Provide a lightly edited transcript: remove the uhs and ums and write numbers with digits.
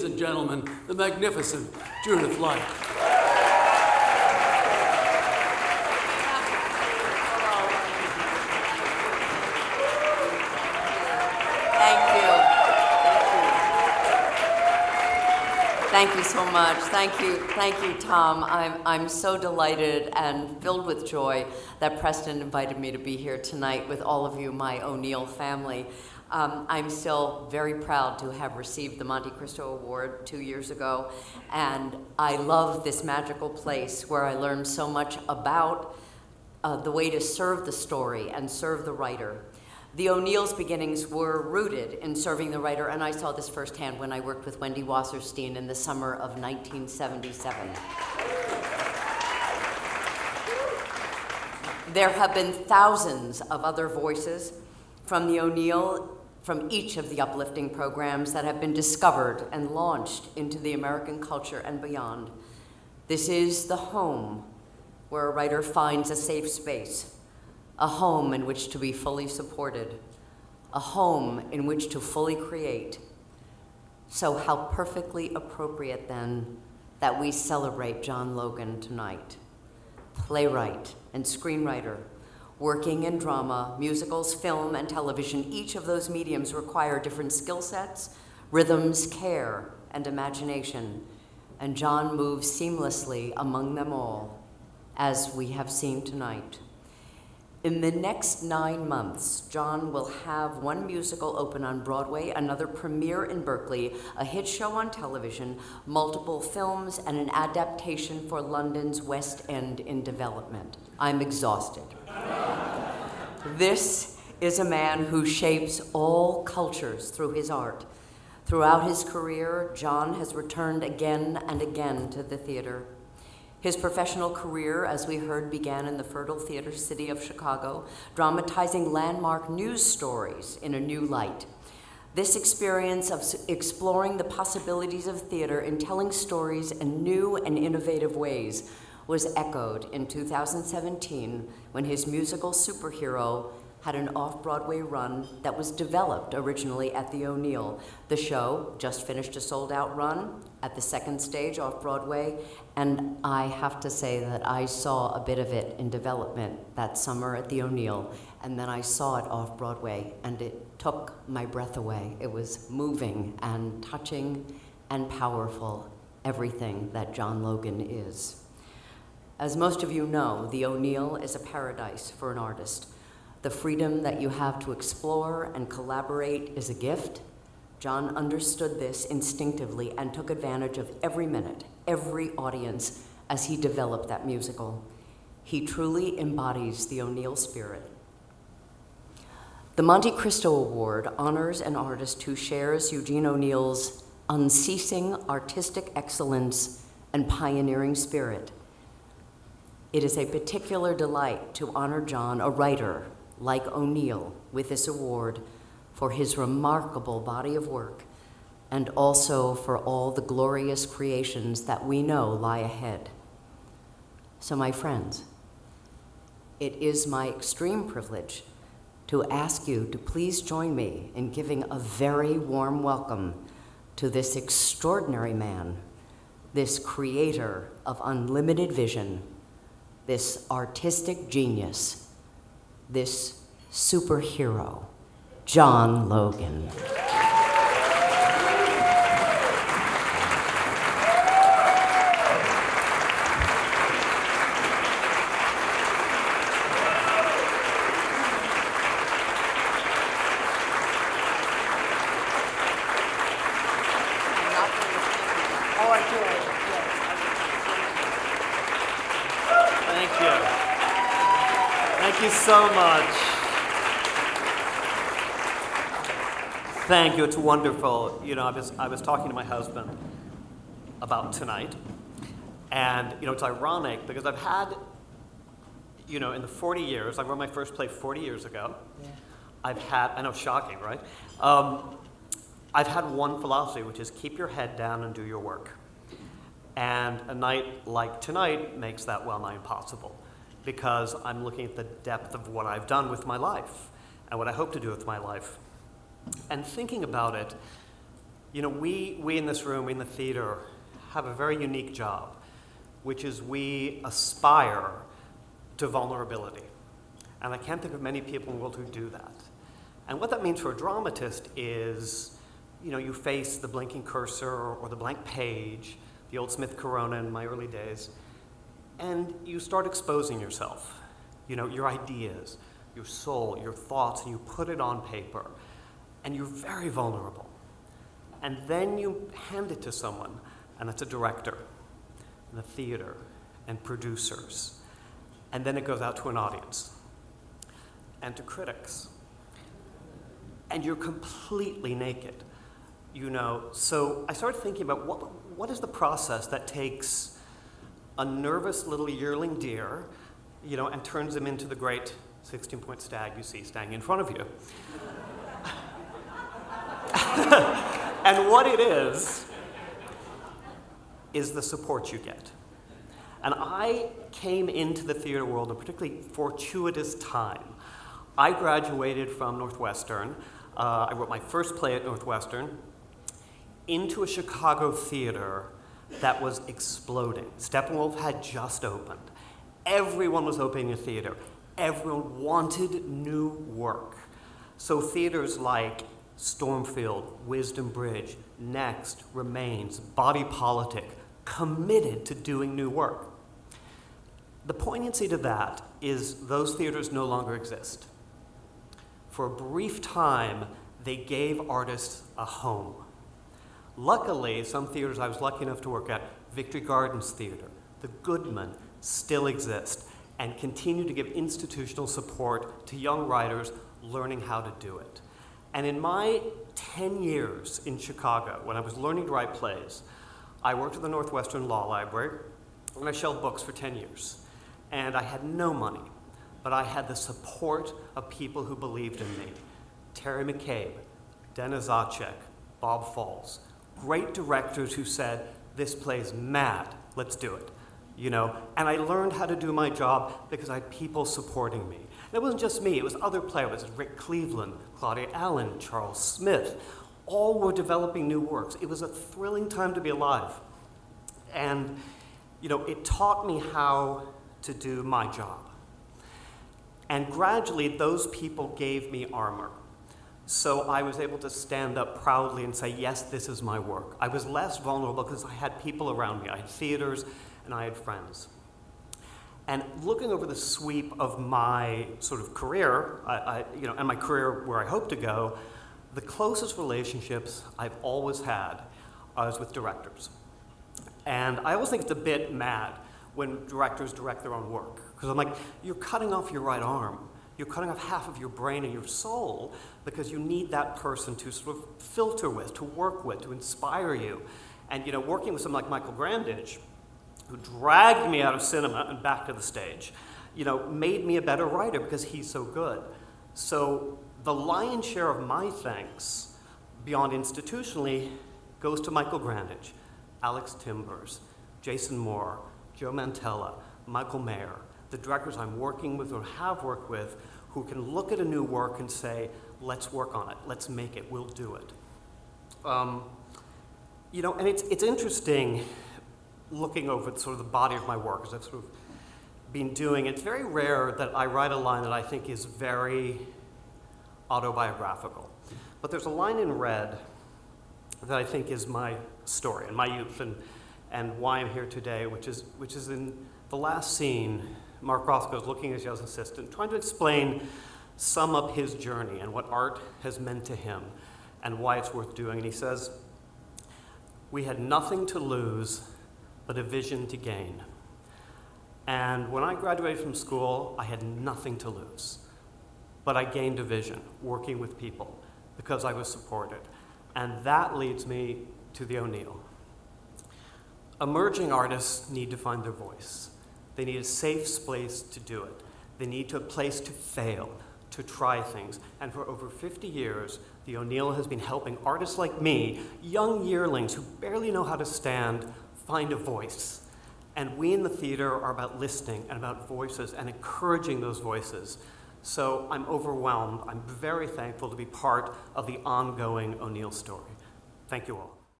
and gentlemen, the magnificent Judith Light. Thank you so much. Thank you, Tom. I'm so delighted and filled with joy that Preston invited me to be here tonight with all of you, my O'Neill family. I'm still very proud to have received the Monte Cristo Award 2 years ago, and I love this magical place where I learned so much about the way to serve the story and serve the writer. The O'Neill's beginnings were rooted in serving the writer, and I saw this firsthand when I worked with Wendy Wasserstein in the summer of 1977. There have been thousands of other voices from the O'Neill, from each of the uplifting programs that have been discovered and launched into the American culture and beyond. This is the home where a writer finds a safe space, a home in which to be fully supported, a home in which to fully create. So how perfectly appropriate then that we celebrate John Logan tonight. Playwright and screenwriter, working in drama, musicals, film, and television. Each of those mediums require different skill sets, rhythms, care, and imagination. And John moves seamlessly among them all, as we have seen tonight. In the next 9 months, John will have one musical open on Broadway, another premiere in Berkeley, a hit show on television, multiple films, and an adaptation for London's West End in development. I'm exhausted. This is a man who shapes all cultures through his art. Throughout his career, John has returned again and again to the theater. His professional career, as we heard, began in the fertile theater city of Chicago, dramatizing landmark news stories in a new light. This experience of exploring the possibilities of theater in telling stories in new and innovative ways was echoed in 2017 when his musical Superhero had an off-Broadway run that was developed originally at the O'Neill. The show just finished a sold-out run at the second stage off-Broadway, and I have to say that I saw a bit of it in development that summer at the O'Neill, and then I saw it off-Broadway, and it took my breath away. It was moving and touching and powerful, everything that John Logan is. As most of you know, the O'Neill is a paradise for an artist. The freedom that you have to explore and collaborate is a gift. John understood this instinctively and took advantage of every minute, every audience, as he developed that musical. He truly embodies the O'Neill spirit. The Monte Cristo Award honors an artist who shares Eugene O'Neill's unceasing artistic excellence and pioneering spirit. It is a particular delight to honor John, a writer like O'Neill, with this award for his remarkable body of work and also for all the glorious creations that we know lie ahead. So my friends, it is my extreme privilege to ask you to please join me in giving a very warm welcome to this extraordinary man, this creator of unlimited vision, this artistic genius, this superhero, John Logan. Thank you so much. Thank you, it's wonderful. You know, I was talking to my husband about tonight, and you know, it's ironic because I've had, you know, in the 40 years, I wrote my first play 40 years ago. Yeah. I've had, I know, shocking, right? I've had one philosophy, which is keep your head down and do your work. And a night like tonight makes that well-nigh impossible, because I'm looking at the depth of what I've done with my life and what I hope to do with my life. And thinking about it, You know, we in this room, we in the theater, have a very unique job, which is we aspire to vulnerability. And I can't think of many people in the world who do that. And what that means for a dramatist is, you know, you face the blinking cursor or the blank page, the old Smith Corona in my early days, and you start exposing yourself, you know, your ideas, your soul, your thoughts, and you put it on paper, and you're very vulnerable. And then you hand it to someone, and it's a director, and a theater, and producers. And then it goes out to an audience, and to critics. And you're completely naked, you know. So I started thinking about what is the process that takes a nervous little yearling deer, you know, and turns him into the great 16-point stag you see standing in front of you. And what it is the support you get. And I came into the theater world in a particularly fortuitous time. I graduated from Northwestern. I wrote my first play at Northwestern into a Chicago theater that was exploding. Steppenwolf had just opened. Everyone was opening a theater. Everyone wanted new work. So theaters like Stormfield, Wisdom Bridge, Next, Remains, Body Politic, committed to doing new work. The poignancy to that is those theaters no longer exist. For a brief time, they gave artists a home. Luckily, some theaters I was lucky enough to work at, Victory Gardens Theater, the Goodman, still exist and continue to give institutional support to young writers learning how to do it. And in my 10 years in Chicago, when I was learning to write plays, I worked at the Northwestern Law Library, and I shelved books for 10 years. And I had no money, but I had the support of people who believed in me. Terry McCabe, Dennis Zacek, Bob Falls, great directors who said, this play's mad, let's do it. You know, and I learned how to do my job because I had people supporting me. And it wasn't just me, it was other players, Rick Cleveland, Claudia Allen, Charles Smith. All were developing new works. It was a thrilling time to be alive. And, you know, it taught me how to do my job. And gradually, those people gave me armor. So I was able to stand up proudly and say, yes, this is my work. I was less vulnerable because I had people around me. I had theaters and I had friends. And looking over the sweep of my sort of career, you know, and my career where I hope to go, the closest relationships I've always had is with directors. And I always think it's a bit mad when directors direct their own work. Because I'm like, you're cutting off your right arm. You're cutting off half of your brain and your soul because you need that person to sort of filter with, to work with, to inspire you. And, you know, working with someone like Michael Grandage, who dragged me out of cinema and back to the stage, you know, made me a better writer because he's so good. So the lion's share of my thanks, beyond institutionally, goes to Michael Grandage, Alex Timbers, Jason Moore, Joe Mantella, Michael Mayer, the directors I'm working with or have worked with who can look at a new work and say, let's work on it, let's make it, we'll do it. You know, and it's interesting looking over sort of the body of my work, as I've sort of been doing. It's very rare that I write a line that I think is very autobiographical. But there's a line in red that I think is my story and my youth and why I'm here today, which is in the last scene. Mark Rothko's looking at his assistant, trying to sum up his journey and what art has meant to him and why it's worth doing. And he says, we had nothing to lose but a vision to gain. And when I graduated from school, I had nothing to lose. But I gained a vision, working with people, because I was supported. And that leads me to the O'Neill. Emerging artists need to find their voice. They need a safe space to do it. They need a place to fail, to try things. And for over 50 years, the O'Neill has been helping artists like me, young yearlings who barely know how to stand, find a voice. And we in the theater are about listening and about voices and encouraging those voices. So I'm overwhelmed. I'm very thankful to be part of the ongoing O'Neill story. Thank you all.